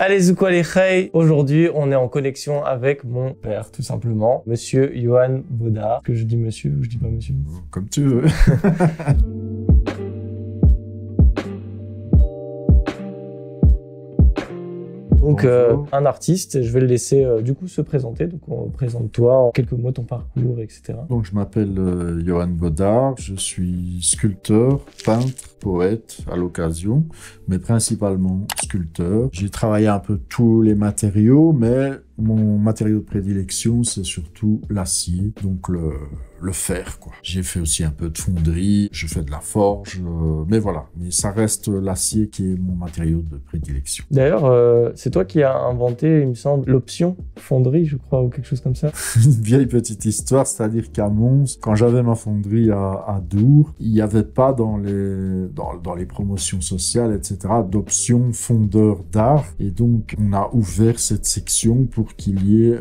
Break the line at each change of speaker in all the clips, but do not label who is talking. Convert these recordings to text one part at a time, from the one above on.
Allez, Zoukou les Khay. Aujourd'hui, on est en connexion avec mon père, tout simplement, monsieur Johan Baudard. Que je dis monsieur ou je dis pas monsieur?
Comme tu veux.
Donc, un artiste, je vais le laisser du coup se présenter. Donc, présente-toi en quelques mots ton parcours, etc.
Donc, je m'appelle Johan Baudard, je suis sculpteur, peintre, poète à l'occasion, mais principalement sculpteur. J'ai travaillé un peu tous les matériaux, mais mon matériau de prédilection, c'est surtout l'acier, donc le fer, quoi. J'ai fait aussi un peu de fonderie, je fais de la forge, mais voilà. Mais ça reste l'acier qui est mon matériau de prédilection.
D'ailleurs, c'est toi qui as inventé, il me semble, l'option fonderie, je crois, ou quelque chose comme ça.
Une vieille petite histoire, c'est-à-dire qu'à Mons, quand j'avais ma fonderie à Dour, il n'y avait pas dans les promotions sociales, etc., d'option fondeur d'art. Et donc, on a ouvert cette section pour qu'il y ait,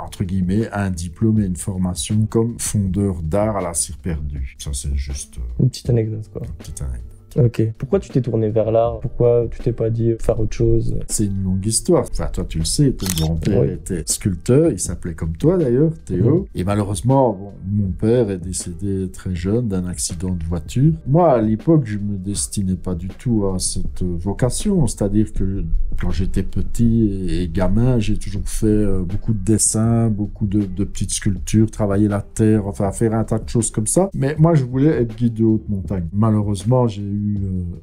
entre guillemets, un diplôme et une formation comme fondeur d'art à la cire perdue. Ça, c'est juste...
une petite anecdote, quoi.
Une petite anecdote.
Ok. Pourquoi tu t'es tourné vers l'art? Pourquoi tu t'es pas dit faire autre chose?
C'est une longue histoire. Enfin, toi, tu le sais, ton grand-père était sculpteur. Il s'appelait comme toi, d'ailleurs, Théo. Et malheureusement, mon père est décédé très jeune d'un accident de voiture. Moi, à l'époque, je me destinais pas du tout à cette vocation. C'est-à-dire que quand j'étais petit et gamin, j'ai toujours fait beaucoup de dessins, beaucoup de petites sculptures, travailler la terre, enfin, faire un tas de choses comme ça. Mais moi, je voulais être guide de haute montagne. Malheureusement, j'ai eu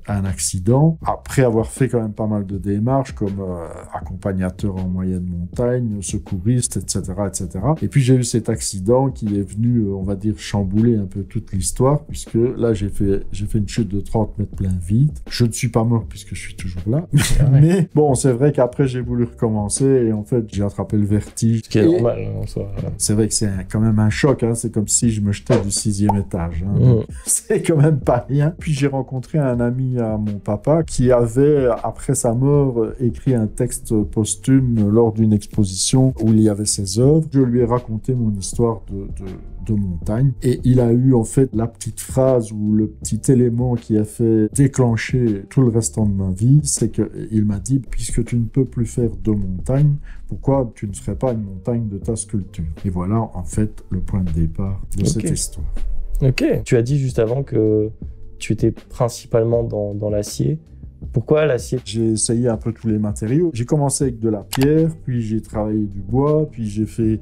un accident, après avoir fait quand même pas mal de démarches comme accompagnateur en moyenne montagne, secouriste, etc., etc. Et puis j'ai eu cet accident qui est venu, on va dire, chambouler un peu toute l'histoire, puisque là j'ai fait une chute de 30 mètres plein vide. Je ne suis pas mort puisque je suis toujours là. Mais bon, c'est vrai qu'après j'ai voulu recommencer et en fait j'ai attrapé le vertige.
Ce qui est normal en soi.
C'est vrai que c'est quand même un choc, hein. C'est comme si je me jetais du 6e étage. Hein. C'est quand même pas rien. Puis j'ai rencontré un ami à mon papa qui avait, après sa mort, écrit un texte posthume lors d'une exposition où il y avait ses œuvres. Je lui ai raconté mon histoire de montagne et il a eu en fait la petite phrase ou le petit élément qui a fait déclencher tout le restant de ma vie, c'est qu'il m'a dit « Puisque tu ne peux plus faire de montagne, pourquoi tu ne ferais pas une montagne de ta sculpture ?» Et voilà en fait le point de départ de cette histoire.
Ok. Tu as dit juste avant que tu étais principalement dans l'acier. Pourquoi l'acier?
J'ai essayé un peu tous les matériaux. J'ai commencé avec de la pierre, puis j'ai travaillé du bois, puis j'ai fait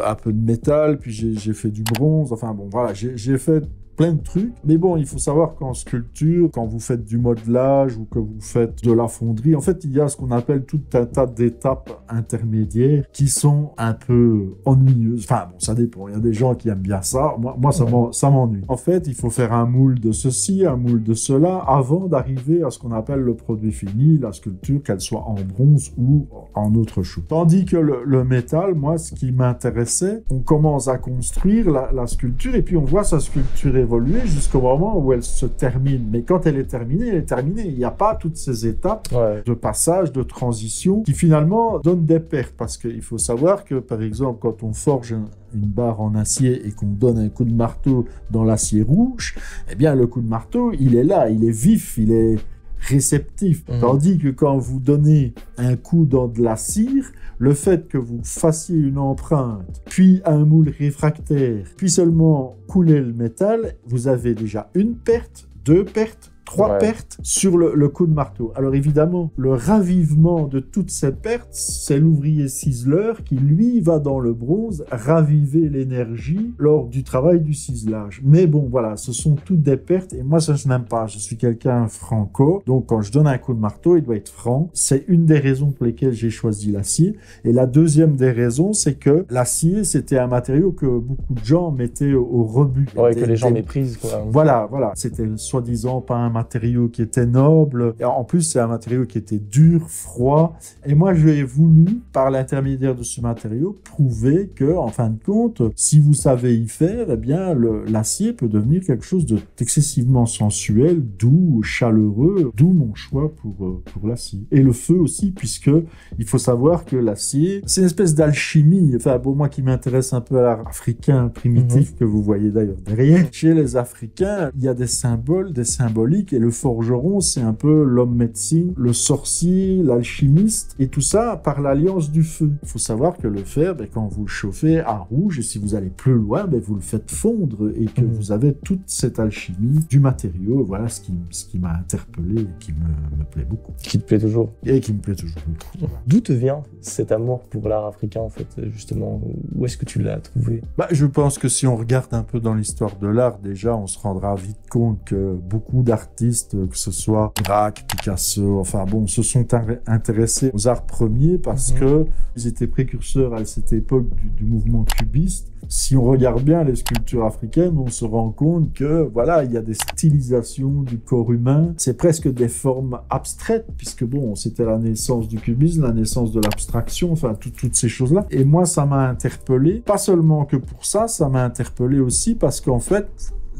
un peu de métal, puis j'ai fait du bronze. Enfin bon, voilà, j'ai fait plein de trucs. Mais bon, il faut savoir qu'en sculpture, quand vous faites du modelage ou que vous faites de la fonderie, en fait, il y a ce qu'on appelle tout un tas d'étapes intermédiaires qui sont un peu ennuyeuses. Enfin, bon, ça dépend. Il y a des gens qui aiment bien ça. Moi ça m'ennuie. En fait, il faut faire un moule de ceci, un moule de cela, avant d'arriver à ce qu'on appelle le produit fini, la sculpture, qu'elle soit en bronze ou en autre chose. Tandis que le métal, moi, ce qui m'intéressait, on commence à construire la sculpture et puis on voit sa sculpture évoluer jusqu'au moment où elle se termine. Mais quand elle est terminée, elle est terminée. Il n'y a pas toutes ces étapes de passage, de transition qui finalement donnent des pertes. Parce qu'il faut savoir que, par exemple, quand on forge une barre en acier et qu'on donne un coup de marteau dans l'acier rouge, eh bien, le coup de marteau, il est là, il est vif, il est réceptif. Tandis que quand vous donnez un coup dans de la cire, le fait que vous fassiez une empreinte, puis un moule réfractaire, puis seulement couler le métal, vous avez déjà une perte, 2 pertes, 3 pertes sur le coup de marteau. Alors évidemment, le ravivement de toutes ces pertes, c'est l'ouvrier ciseleur qui, lui, va dans le bronze raviver l'énergie lors du travail du ciselage. Mais bon, voilà, ce sont toutes des pertes et moi, ça, je n'aime pas. Je suis quelqu'un franco, donc quand je donne un coup de marteau, il doit être franc. C'est une des raisons pour lesquelles j'ai choisi l'acier. Et la deuxième des raisons, c'est que l'acier, c'était un matériau que beaucoup de gens mettaient au rebut.
Ouais, que les gens méprisent, quoi.
Voilà. C'était soi-disant pas un matériau qui était noble. Et en plus, c'est un matériau qui était dur, froid. Et moi, j'ai voulu, par l'intermédiaire de ce matériau, prouver que, en fin de compte, si vous savez y faire, eh bien, l'acier peut devenir quelque chose d'excessivement sensuel, doux, chaleureux. D'où mon choix pour l'acier. Et le feu aussi, puisque il faut savoir que l'acier, c'est une espèce d'alchimie. Enfin, bon, moi qui m'intéresse un peu à l'art africain primitif, que vous voyez d'ailleurs derrière. Chez les Africains, il y a des symboles, des symboliques symbolique. Et le forgeron, c'est un peu l'homme médecine, le sorcier, l'alchimiste, et tout ça par l'alliance du feu. Il faut savoir que le fer, quand vous le chauffez à rouge, et si vous allez plus loin, vous le faites fondre, et que vous avez toute cette alchimie du matériau. Voilà ce qui m'a interpellé et qui me plaît beaucoup.
Qui te plaît toujours.
Et qui me plaît toujours beaucoup.
D'où te vient cet amour pour l'art africain, en fait, justement? Où est-ce que tu l'as trouvé?
Je pense que si on regarde un peu dans l'histoire de l'art, déjà, on se rendra vite compte que beaucoup d'artistes, que ce soit Braque, Picasso, se sont intéressés aux arts premiers parce que ils étaient précurseurs à cette époque du mouvement cubiste. Si on regarde bien les sculptures africaines, on se rend compte que, voilà, il y a des stylisations du corps humain. C'est presque des formes abstraites, puisque c'était la naissance du cubisme, la naissance de l'abstraction, toutes ces choses-là. Et moi, ça m'a interpellé. Pas seulement que pour ça m'a interpellé aussi parce qu'en fait,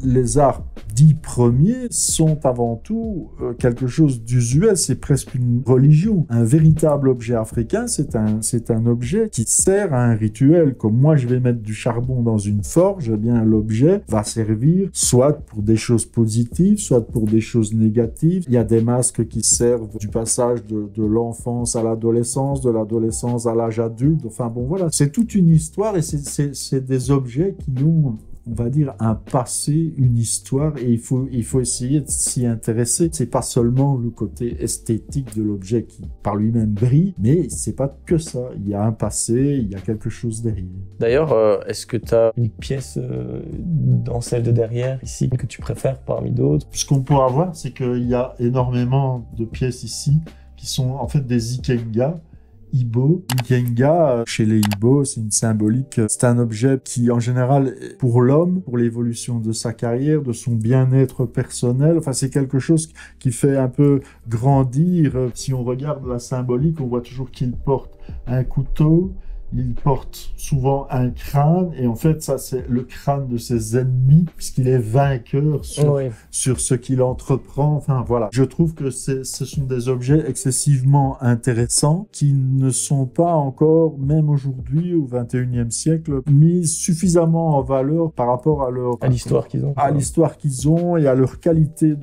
les arts dits premiers sont avant tout quelque chose d'usuel, c'est presque une religion. Un véritable objet africain, c'est un objet qui sert à un rituel. Comme moi, je vais mettre du charbon dans une forge, l'objet va servir soit pour des choses positives, soit pour des choses négatives. Il y a des masques qui servent du passage de l'enfance à l'adolescence, de l'adolescence à l'âge adulte. C'est toute une histoire et c'est des objets qui ont, on va dire, un passé, une histoire, et il faut essayer de s'y intéresser. C'est pas seulement le côté esthétique de l'objet qui, par lui-même, brille, mais c'est pas que ça. Il y a un passé, il y a quelque chose derrière.
D'ailleurs, est-ce que tu as une pièce dans celle de derrière, ici, que tu préfères parmi d'autres?
Ce qu'on peut avoir, c'est qu'il y a énormément de pièces ici qui sont en fait des ikenga. Ibo. Ikenga, chez les Ibo, c'est une symbolique. C'est un objet qui, en général, pour l'homme, pour l'évolution de sa carrière, de son bien-être personnel, c'est quelque chose qui fait un peu grandir. Si on regarde la symbolique, on voit toujours qu'il porte un couteau, il porte souvent un crâne, et en fait, ça, c'est le crâne de ses ennemis, puisqu'il est vainqueur sur ce qu'il entreprend. Je trouve que ce sont des objets excessivement intéressants qui ne sont pas encore, même aujourd'hui, au XXIe siècle, mis suffisamment en valeur par rapport à
l'histoire qu'ils ont.
À l'histoire qu'ils ont et à leur qualité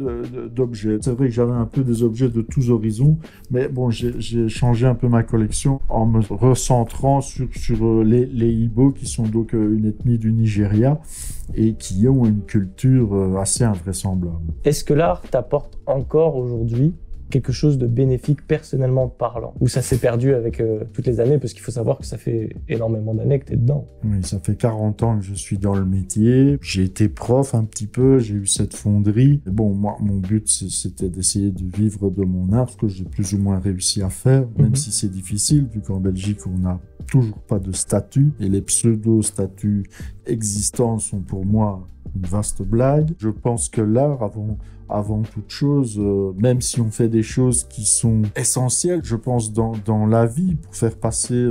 d'objets. C'est vrai que j'avais un peu des objets de tous horizons, mais j'ai changé un peu ma collection en me recentrant sur les Ibo, qui sont donc une ethnie du Nigeria et qui ont une culture assez invraisemblable.
Est-ce que l'art t'apporte encore aujourd'hui quelque chose de bénéfique personnellement parlant? Ou ça s'est perdu avec toutes les années? Parce qu'il faut savoir que ça fait énormément d'années que tu es dedans.
Oui, ça fait 40 ans que je suis dans le métier. J'ai été prof un petit peu, j'ai eu cette fonderie. Moi, mon but, c'était d'essayer de vivre de mon art, ce que j'ai plus ou moins réussi à faire, même si c'est difficile, vu qu'en Belgique, on n'a toujours pas de statut. Et les pseudo-statuts existants sont pour moi une vaste blague. Je pense que l'art, avant toute chose, même si on fait des choses qui sont essentielles, je pense, dans la vie, pour faire passer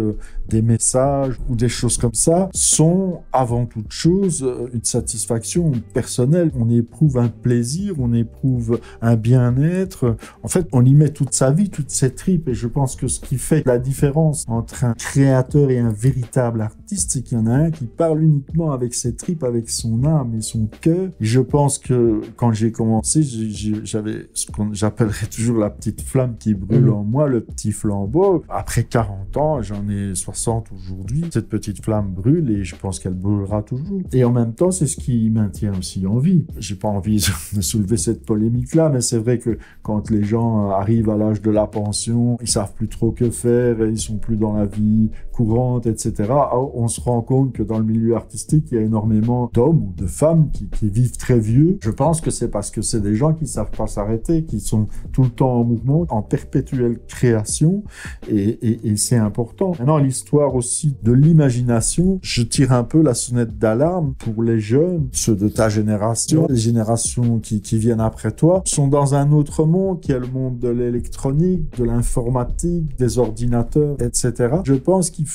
des messages ou des choses comme ça, sont avant toute chose une satisfaction personnelle. On éprouve un plaisir, on éprouve un bien-être. En fait, on y met toute sa vie, toutes ses tripes, et je pense que ce qui fait la différence entre un créateur et un véritable artiste, c'est qu'il y en a un qui parle uniquement avec ses tripes, avec son âme et son cœur. Et je pense que quand j'ai commencé, j'avais ce qu'on j'appellerais toujours la petite flamme qui brûle en moi, le petit flambeau. Après 40 ans, j'en ai 60 aujourd'hui. Cette petite flamme brûle et je pense qu'elle brûlera toujours. Et en même temps, c'est ce qui maintient aussi en vie. J'ai pas envie de soulever cette polémique-là, mais c'est vrai que quand les gens arrivent à l'âge de la pension, ils savent plus trop que faire, ils sont plus dans la vie courante, etc. On se rend compte que dans le milieu artistique, il y a énormément d'hommes ou de femmes qui vivent très vieux. Je pense que c'est parce que c'est des gens qui savent pas s'arrêter, qui sont tout le temps en mouvement, en perpétuelle création, et c'est important. Maintenant, l'histoire aussi de l'imagination, je tire un peu la sonnette d'alarme pour les jeunes, ceux de ta génération, les générations qui viennent après toi, sont dans un autre monde qui est le monde de l'électronique, de l'informatique, des ordinateurs, etc. Je pense qu'il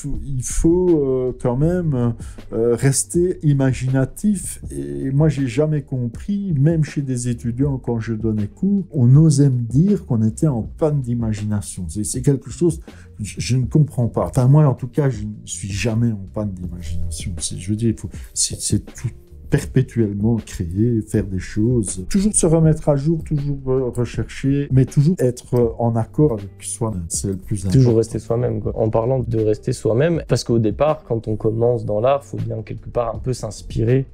faut quand même rester imaginatif, et moi j'ai jamais compris, même chez des étudiants quand je donnais cours, on osait me dire qu'on était en panne d'imagination. C'est quelque chose que je ne comprends pas. Enfin moi en tout cas, je ne suis jamais en panne d'imagination. Je veux dire, c'est perpétuellement créer, faire des choses, toujours se remettre à jour, toujours rechercher, mais toujours être en accord avec soi-même. C'est le plus important.
Toujours rester soi-même, quoi. En parlant de rester soi-même, parce qu'au départ, quand on commence dans l'art, faut bien quelque part un peu s'inspirer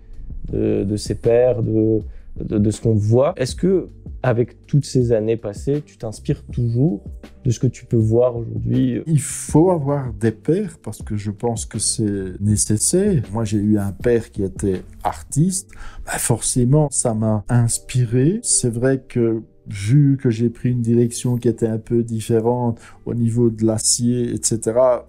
de ses pairs, de ce qu'on voit. Est-ce que, avec toutes ces années passées, tu t'inspires toujours de ce que tu peux voir aujourd'hui?
Il faut avoir des pairs parce que je pense que c'est nécessaire. Moi, j'ai eu un père qui était artiste. Forcément, ça m'a inspiré. C'est vrai que vu que j'ai pris une direction qui était un peu différente au niveau de l'acier, etc.,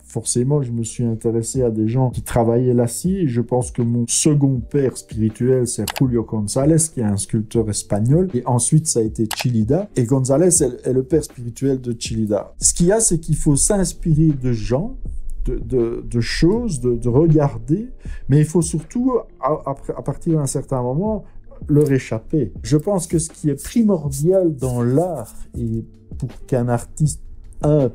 forcément, je me suis intéressé à des gens qui travaillaient l'acier. Et je pense que mon second père spirituel, c'est Julio González, qui est un sculpteur espagnol. Et ensuite, ça a été Chillida. Et González est le père spirituel de Chillida. Ce qu'il y a, c'est qu'il faut s'inspirer de gens, de choses, de regarder, mais il faut surtout, à partir d'un certain moment, leur échapper. Je pense que ce qui est primordial dans l'art, et pour qu'un artiste,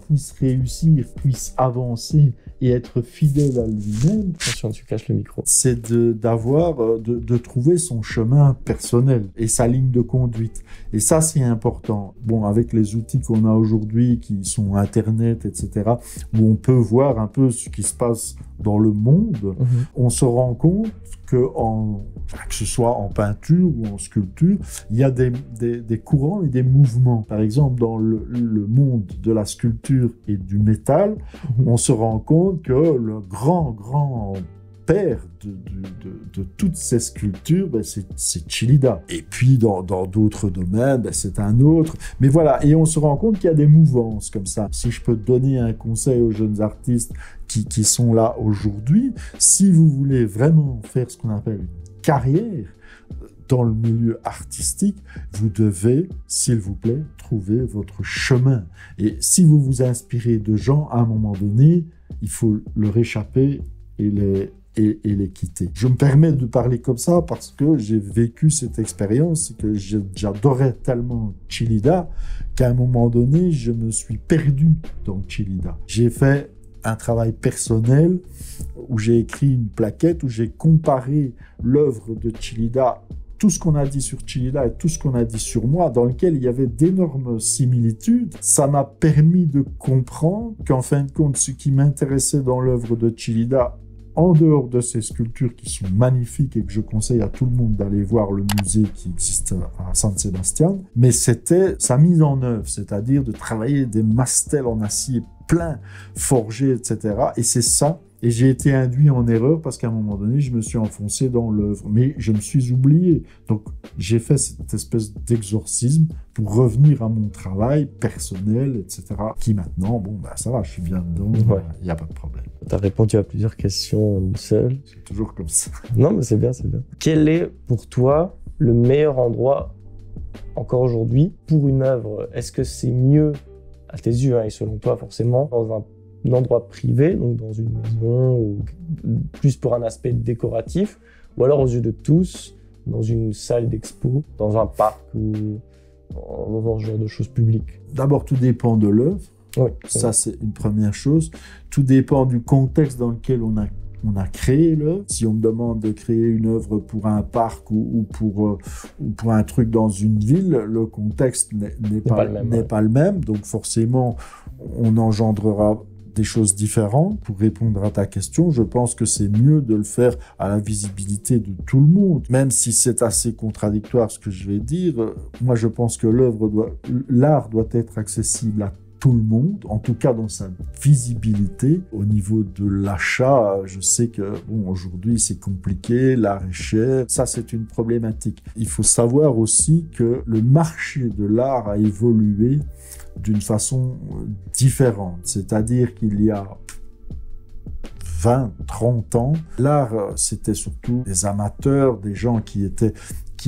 puisse réussir, puisse avancer et être fidèle à lui-même,
Attention, tu caches le micro.
c'est de trouver son chemin personnel et sa ligne de conduite. Et ça, c'est important. Bon, avec les outils qu'on a aujourd'hui, qui sont Internet, etc., où on peut voir un peu ce qui se passe dans le monde, on se rend compte que ce soit en peinture ou en sculpture, il y a des courants et des mouvements. Par exemple, dans le monde de la sculpture et du métal, on se rend compte que le grand père de toutes ces sculptures, c'est Chillida. Et puis, dans d'autres domaines, c'est un autre. Mais voilà, et on se rend compte qu'il y a des mouvances comme ça. Si je peux donner un conseil aux jeunes artistes qui sont là aujourd'hui, si vous voulez vraiment faire ce qu'on appelle une carrière dans le milieu artistique, vous devez, s'il vous plaît, trouver votre chemin. Et si vous vous inspirez de gens, à un moment donné, il faut leur échapper et les quitter. Je me permets de parler comme ça parce que j'ai vécu cette expérience et que j'adorais tellement Chillida qu'à un moment donné, je me suis perdu dans Chillida. J'ai fait un travail personnel où j'ai écrit une plaquette où j'ai comparé l'œuvre de Chillida, tout ce qu'on a dit sur Chillida et tout ce qu'on a dit sur moi, dans lequel il y avait d'énormes similitudes. Ça m'a permis de comprendre qu'en fin de compte, ce qui m'intéressait dans l'œuvre de Chillida, en dehors de ces sculptures qui sont magnifiques et que je conseille à tout le monde d'aller voir le musée qui existe à San Sebastián, mais c'était sa mise en œuvre, c'est-à-dire de travailler des mastels en acier plein, forgés, etc. Et c'est ça. Et j'ai été induit en erreur parce qu'à un moment donné, je me suis enfoncé dans l'œuvre. Mais je me suis oublié. Donc, j'ai fait cette espèce d'exorcisme pour revenir à mon travail personnel, etc. Qui maintenant, ça va, je suis bien dedans, il n'y a pas de problème.
Tu as répondu à plusieurs questions en une seule.
C'est toujours comme ça.
Non, mais c'est bien, c'est bien. Quel est pour toi le meilleur endroit, encore aujourd'hui, pour une œuvre? Est-ce que c'est mieux, à tes yeux, et selon toi forcément, dans un endroit privé, donc dans une maison, ou plus pour un aspect décoratif, ou alors aux yeux de tous, dans une salle d'expo, dans un parc ou dans ce genre de choses publiques?
D'abord, tout dépend de l'œuvre.
Oui.
Ça, c'est une première chose. Tout dépend du contexte dans lequel on a créé l'œuvre. Si on me demande de créer une œuvre pour un parc ou pour un truc dans une ville, le contexte n'est pas le même. Donc forcément, on engendrera des choses différentes. Pour répondre à ta question, je pense que c'est mieux de le faire à la visibilité de tout le monde. Même si c'est assez contradictoire ce que je vais dire, moi je pense que l'art doit être accessible à tout le monde, en tout cas dans sa visibilité. Au niveau de l'achat, je sais que aujourd'hui c'est compliqué, l'art est cher, ça c'est une problématique. Il faut savoir aussi que le marché de l'art a évolué d'une façon différente, c'est-à-dire qu'il y a 20, 30 ans, l'art c'était surtout des amateurs, des gens qui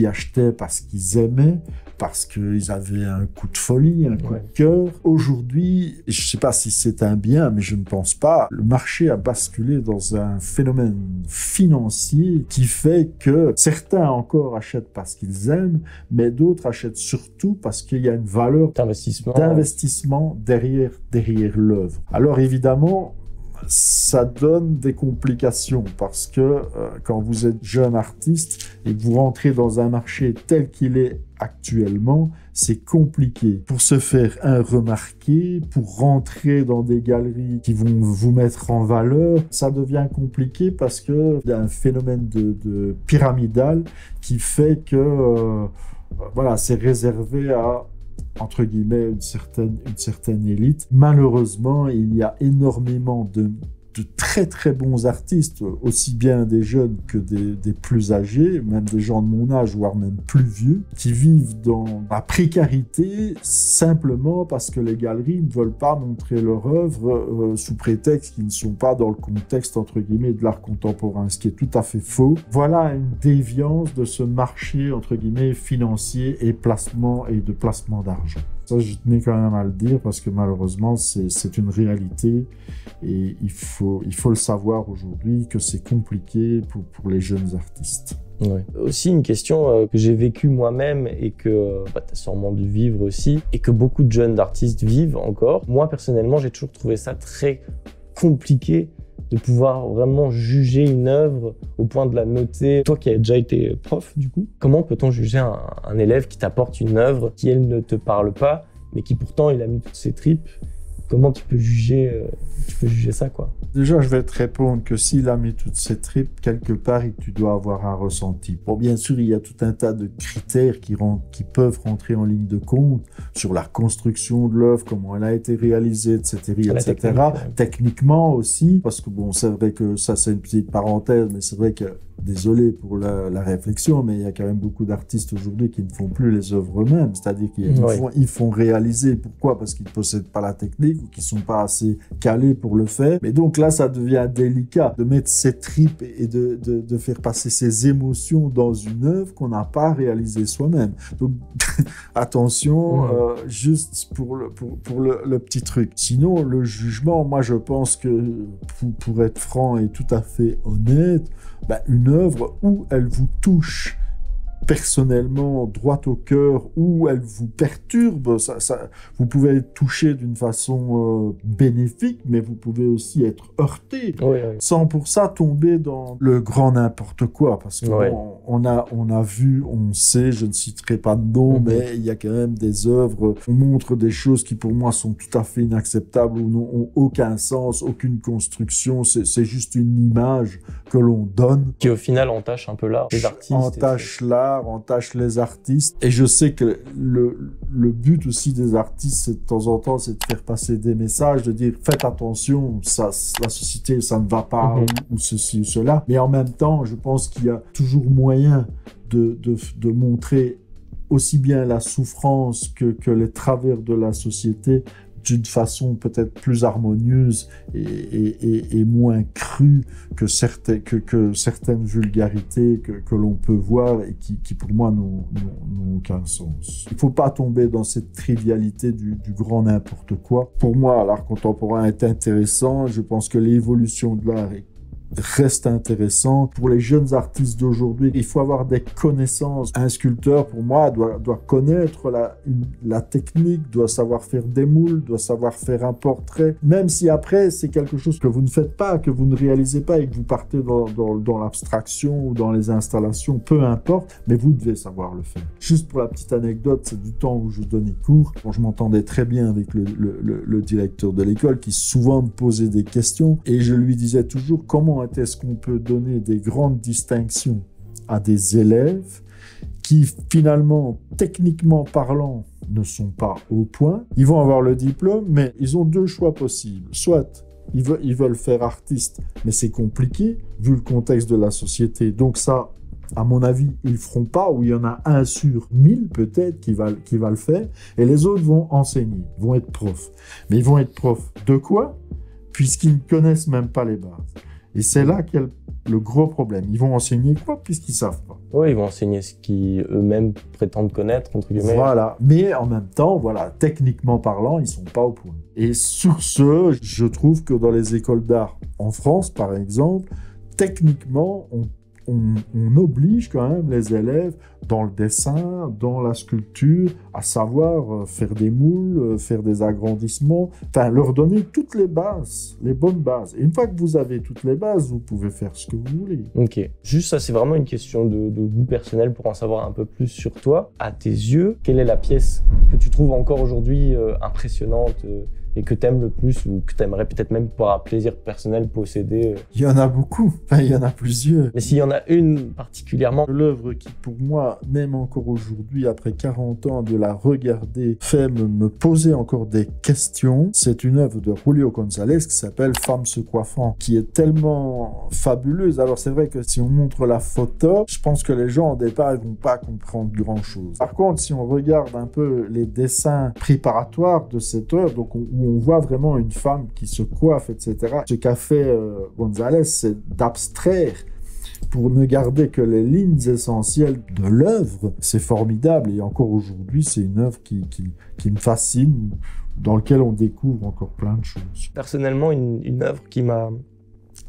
achetaient parce qu'ils aimaient, parce qu'ils avaient un coup de folie, un coup de cœur. Aujourd'hui, je ne sais pas si c'est un bien, mais je ne pense pas, le marché a basculé dans un phénomène financier qui fait que certains encore achètent parce qu'ils aiment, mais d'autres achètent surtout parce qu'il y a une valeur d'investissement derrière l'œuvre. Alors évidemment, ça donne des complications parce que quand vous êtes jeune artiste et que vous rentrez dans un marché tel qu'il est actuellement, c'est compliqué. Pour se faire remarquer, pour rentrer dans des galeries qui vont vous mettre en valeur, ça devient compliqué parce qu'il y a un phénomène de pyramidal qui fait que voilà, c'est réservé à entre guillemets une certaine élite. Malheureusement, il y a énormément de très très bons artistes, aussi bien des jeunes que des plus âgés, même des gens de mon âge, voire même plus vieux, qui vivent dans la précarité simplement parce que les galeries ne veulent pas montrer leur œuvre sous prétexte qu'ils ne sont pas dans le contexte, entre guillemets, de l'art contemporain, ce qui est tout à fait faux. Voilà une déviance de ce marché, entre guillemets, financier et de placement d'argent. Ça, je tenais quand même à le dire parce que malheureusement, c'est une réalité et il faut le savoir aujourd'hui que c'est compliqué pour les jeunes artistes.
Ouais. Aussi une question que j'ai vécue moi-même et que tu as sûrement dû vivre aussi et que beaucoup de jeunes artistes vivent encore. Moi, personnellement, j'ai toujours trouvé ça très compliqué de pouvoir vraiment juger une œuvre au point de la noter. Toi qui as déjà été prof, du coup, comment peut-on juger un élève qui t'apporte une œuvre qui, elle, ne te parle pas, mais qui pourtant, il a mis toutes ses tripes? Comment tu peux juger ça, quoi?
Déjà, je vais te répondre que s'il a mis toutes ses tripes, quelque part, tu dois avoir un ressenti. Bon, bien sûr, il y a tout un tas de critères qui peuvent rentrer en ligne de compte sur la construction de l'œuvre, comment elle a été réalisée, etc., etc. Techniquement aussi, parce que bon, c'est vrai que ça, c'est une petite parenthèse, mais c'est vrai que désolé pour la réflexion, mais il y a quand même beaucoup d'artistes aujourd'hui qui ne font plus les œuvres eux-mêmes, c'est-à-dire qu'ils font réaliser. Pourquoi? Parce qu'ils ne possèdent pas la technique ou qu'ils ne sont pas assez calés pour le faire. Mais donc là, ça devient délicat de mettre ses tripes et de faire passer ses émotions dans une œuvre qu'on n'a pas réalisée soi-même. Donc attention, juste pour le petit truc. Sinon, le jugement, moi je pense que pour être franc et tout à fait honnête, une œuvre où elle vous touche personnellement droit au cœur, où elle vous perturbe, vous pouvez être touché d'une façon bénéfique, mais vous pouvez aussi être heurté, sans pour ça tomber dans le grand n'importe quoi, parce qu'on on a vu, on sait, je ne citerai pas de nom, mais il y a quand même des œuvres, on montre des choses qui pour moi sont tout à fait inacceptables, ou n'ont aucun sens, aucune construction, c'est juste une image que l'on donne.
Qui au final entache un peu l'art des artistes.
Entache les artistes. Et je sais que le but aussi des artistes, c'est de temps en temps, c'est de faire passer des messages, de dire faites attention, la société, ça ne va pas, ou ceci ou cela. Mais en même temps, je pense qu'il y a toujours moyen de montrer aussi bien la souffrance que les travers de la société d'une façon peut-être plus harmonieuse et moins crue que certaines vulgarités que l'on peut voir et qui pour moi n'ont aucun sens. Il ne faut pas tomber dans cette trivialité du grand n'importe quoi. Pour moi, l'art contemporain est intéressant. Je pense que l'évolution de l'art reste intéressante. Pour les jeunes artistes d'aujourd'hui, il faut avoir des connaissances. Un sculpteur, pour moi, doit connaître la technique, doit savoir faire des moules, doit savoir faire un portrait. Même si après, c'est quelque chose que vous ne faites pas, que vous ne réalisez pas et que vous partez dans l'abstraction ou dans les installations, peu importe, mais vous devez savoir le faire. Juste pour la petite anecdote, c'est du temps où je donnais cours. Quand je m'entendais très bien avec le directeur de l'école qui souvent me posait des questions et je lui disais toujours comment est-ce qu'on peut donner des grandes distinctions à des élèves qui, finalement, techniquement parlant, ne sont pas au point. Ils vont avoir le diplôme, mais ils ont deux choix possibles. Soit ils veulent faire artiste, mais c'est compliqué, vu le contexte de la société. Donc ça, à mon avis, ils ne feront pas, ou il y en a 1 sur 1000 peut-être qui va le faire, et les autres vont enseigner, vont être profs. Mais ils vont être profs de quoi? Puisqu'ils ne connaissent même pas les bases. Et c'est là qu'il y a le gros problème. Ils vont enseigner quoi puisqu'ils ne savent pas?
Oui, ils vont enseigner ce qu'eux-mêmes prétendent connaître, entre guillemets.
Voilà. Mais en même temps, techniquement parlant, ils ne sont pas au point. Et sur ce, je trouve que dans les écoles d'art en France, par exemple, techniquement, on oblige quand même les élèves dans le dessin, dans la sculpture, à savoir faire des moules, faire des agrandissements, enfin leur donner toutes les bases, les bonnes bases. Et une fois que vous avez toutes les bases, vous pouvez faire ce que vous voulez.
Ok, juste ça, c'est vraiment une question de goût personnel pour en savoir un peu plus sur toi. À tes yeux, quelle est la pièce que tu trouves encore aujourd'hui impressionnante et que t'aimes le plus ou que t'aimerais peut-être même pour un plaisir personnel posséder?
Il y en a beaucoup, enfin, il y en a plusieurs.
Mais s'il y en a une particulièrement...
L'œuvre qui, pour moi, même encore aujourd'hui, après 40 ans de la regarder, fait me poser encore des questions, c'est une œuvre de Julio González qui s'appelle « Femme se coiffant », qui est tellement fabuleuse. Alors c'est vrai que si on montre la photo, je pense que les gens au départ, ils vont pas comprendre grand-chose. Par contre, si on regarde un peu les dessins préparatoires de cette œuvre, donc où on voit vraiment une femme qui se coiffe, etc. Ce qu'a fait González, c'est d'abstraire pour ne garder que les lignes essentielles de l'œuvre. C'est formidable et encore aujourd'hui, c'est une œuvre qui me fascine, dans laquelle on découvre encore plein de choses.
Personnellement, une œuvre qui m'a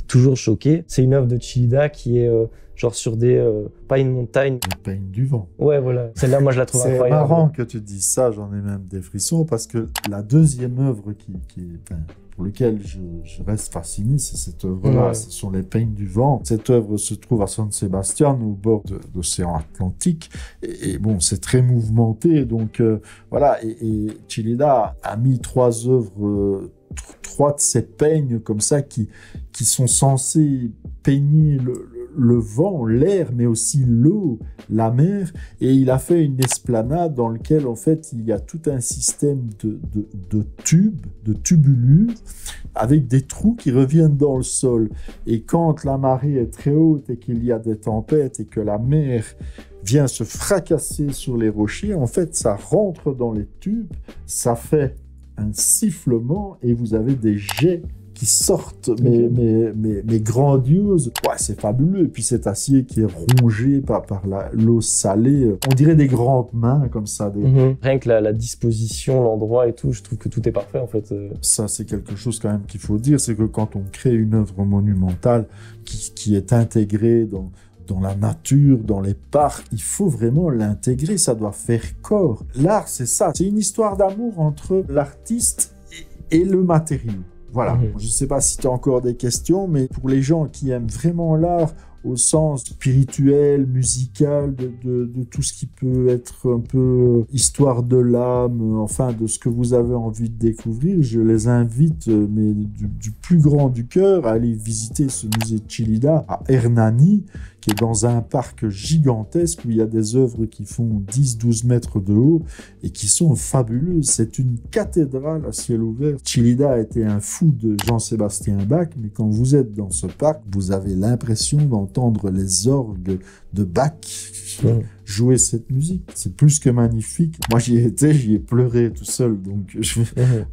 toujours choqué, c'est une œuvre de Chillida qui est genre sur des... pas une montagne.
Le peigne du vent.
Ouais, voilà. Celle-là, moi, je la trouve incroyable.
C'est marrant que tu dises ça, j'en ai même des frissons, parce que la deuxième œuvre pour laquelle je reste fasciné, c'est cette œuvre-là. Ouais. Ce sont les peignes du vent. Cette œuvre se trouve à San Sebastián, au bord de l'océan Atlantique. Et bon, c'est très mouvementé. Donc, voilà. Et Chillida a mis trois œuvres, trois de ces peignes comme ça qui sont censés peigner le vent, l'air, mais aussi l'eau, la mer, et il a fait une esplanade dans laquelle, en fait, il y a tout un système de tubes, de tubulures, avec des trous qui reviennent dans le sol. Et quand la marée est très haute et qu'il y a des tempêtes et que la mer vient se fracasser sur les rochers, en fait, ça rentre dans les tubes, ça fait un sifflement et vous avez des jets qui sortent, mais grandioses. Ouais, c'est fabuleux. Et puis cet acier qui est rongé par l'eau salée. On dirait des grandes mains comme ça.
Rien que la disposition, l'endroit et tout, je trouve que tout est parfait en fait.
Ça, c'est quelque chose quand même qu'il faut dire, c'est que quand on crée une œuvre monumentale qui est intégrée dans la nature, dans les parcs, il faut vraiment l'intégrer, ça doit faire corps. L'art, c'est ça. C'est une histoire d'amour entre l'artiste et le matériau. Voilà, je ne sais pas si tu as encore des questions, mais pour les gens qui aiment vraiment l'art au sens spirituel, musical, de tout ce qui peut être un peu histoire de l'âme, enfin de ce que vous avez envie de découvrir, je les invite, mais du plus grand du cœur, à aller visiter ce musée de Chillida à Hernani, qui est dans un parc gigantesque où il y a des œuvres qui font 10-12 mètres de haut et qui sont fabuleuses. C'est une cathédrale à ciel ouvert. Chillida a été un fou de Jean-Sébastien Bach, mais quand vous êtes dans ce parc, vous avez l'impression d'entendre les orgues de Bach jouer cette musique. C'est plus que magnifique. Moi, j'y ai pleuré tout seul. Donc,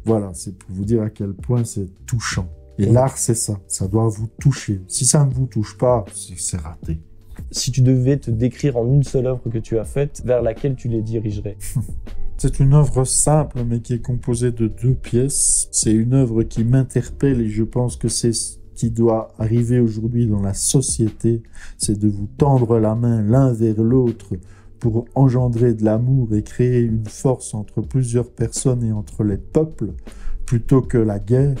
voilà, c'est pour vous dire à quel point c'est touchant. Et l'art, c'est ça. Ça doit vous toucher. Si ça ne vous touche pas, c'est raté.
Si tu devais te décrire en une seule œuvre que tu as faite, vers laquelle tu les dirigerais?
C'est une œuvre simple, mais qui est composée de 2 pièces. C'est une œuvre qui m'interpelle et je pense que c'est ce qui doit arriver aujourd'hui dans la société. C'est de vous tendre la main l'un vers l'autre pour engendrer de l'amour et créer une force entre plusieurs personnes et entre les peuples, plutôt que la guerre.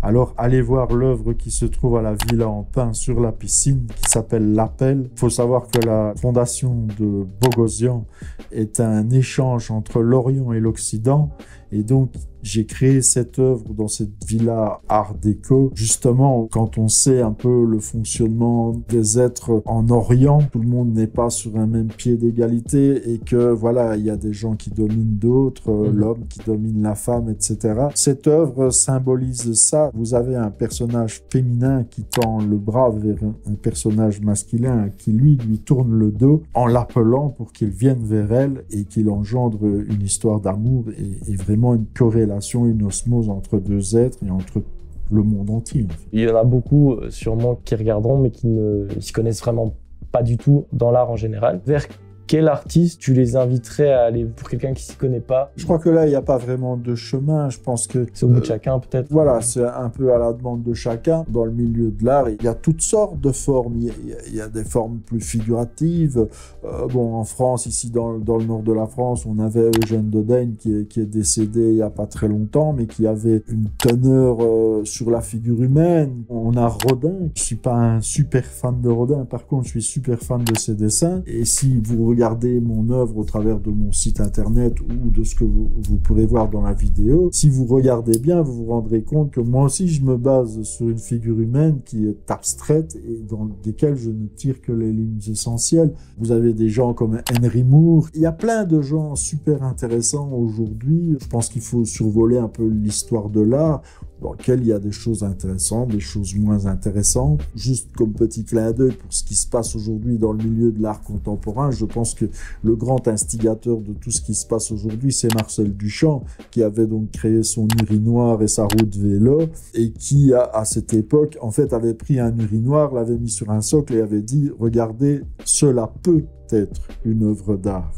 Alors, allez voir l'œuvre qui se trouve à la Villa en pin sur la piscine, qui s'appelle L'Appel. Il faut savoir que la fondation de Bogosian est un échange entre l'Orient et l'Occident. Et donc, j'ai créé cette œuvre dans cette villa art déco. Justement, quand on sait un peu le fonctionnement des êtres en Orient, tout le monde n'est pas sur un même pied d'égalité et que voilà, il y a des gens qui dominent d'autres, l'homme qui domine la femme, etc. Cette œuvre symbolise ça. Vous avez un personnage féminin qui tend le bras vers un personnage masculin qui lui tourne le dos en l'appelant pour qu'il vienne vers elle et qu'il engendre une histoire d'amour et vraiment une corrélation, une osmose entre 2 êtres et entre le monde entier.
Il y en a beaucoup sûrement qui regarderont mais qui ne s'y connaissent vraiment pas du tout dans l'art en général. Vers quel artiste tu les inviterais à aller, pour quelqu'un qui s'y connaît pas?
Je crois que là, il n'y a pas vraiment de chemin. Je pense que...
C'est au goût de chacun, peut-être.
Voilà, c'est un peu à la demande de chacun. Dans le milieu de l'art, il y a toutes sortes de formes. Il y a des formes plus figuratives. En France, ici, dans le nord de la France, on avait Eugène Dodaigne qui est décédé il n'y a pas très longtemps, mais qui avait une teneur sur la figure humaine. On a Rodin. Je suis pas un super fan de Rodin. Par contre, je suis super fan de ses dessins. Et si vous regardez mon œuvre au travers de mon site internet ou de ce que vous pourrez voir dans la vidéo, si vous regardez bien, vous vous rendrez compte que moi aussi, je me base sur une figure humaine qui est abstraite et dans laquelle je ne tire que les lignes essentielles. Vous avez des gens comme Henry Moore. Il y a plein de gens super intéressants aujourd'hui. Je pense qu'il faut survoler un peu l'histoire de l'art, dans lequel il y a des choses intéressantes, des choses moins intéressantes. Juste comme petit clin d'œil pour ce qui se passe aujourd'hui dans le milieu de l'art contemporain, je pense que le grand instigateur de tout ce qui se passe aujourd'hui, c'est Marcel Duchamp, qui avait donc créé son urinoir et sa roue de vélo, et qui, à cette époque, en fait, avait pris un urinoir, l'avait mis sur un socle et avait dit « Regardez, cela peut être une œuvre d'art ».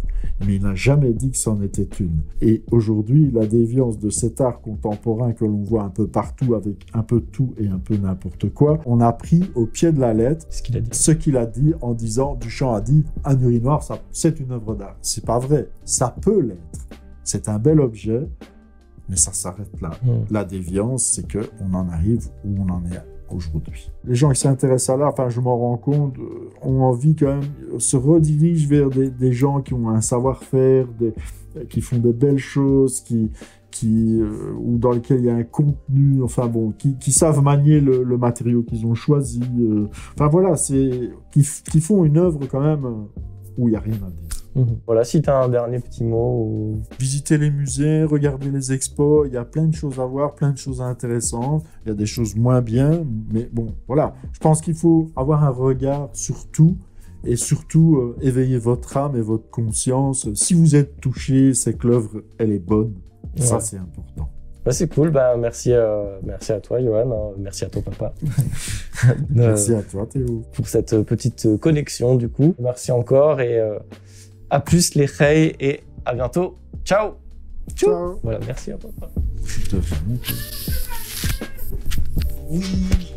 Mais il n'a jamais dit que c'en était une. Et aujourd'hui, la déviance de cet art contemporain que l'on voit un peu partout avec un peu tout et un peu n'importe quoi, on a pris au pied de la lettre ce qu'il a dit en disant, Duchamp a dit, un urinoir, c'est une œuvre d'art. C'est pas vrai. Ça peut l'être. C'est un bel objet, mais ça s'arrête là. La déviance, c'est qu'on en arrive où on en est aujourd'hui. Les gens qui s'intéressent à l'art, enfin je m'en rends compte, ont envie quand même, se redirigent vers des gens qui ont un savoir-faire, qui font des belles choses, ou dans lesquels il y a un contenu, qui savent manier le matériau qu'ils ont choisi. Qui font une œuvre quand même où il n'y a rien à dire.
Voilà, si tu as un dernier petit mot.
Visiter les musées, regarder les expos, il y a plein de choses à voir, plein de choses intéressantes, il y a des choses moins bien, mais bon, voilà. Je pense qu'il faut avoir un regard sur tout, et surtout éveiller votre âme et votre conscience. Si vous êtes touché, c'est que l'œuvre, elle est bonne. Ouais. Ça, c'est important.
C'est cool, merci à toi Johan, merci à ton papa.
Merci à toi Théo.
Pour cette petite connexion du coup. Merci encore et à plus les reilles et à bientôt. Ciao.
Ciao.
Voilà, merci à papa.
Je te remercie. Oui.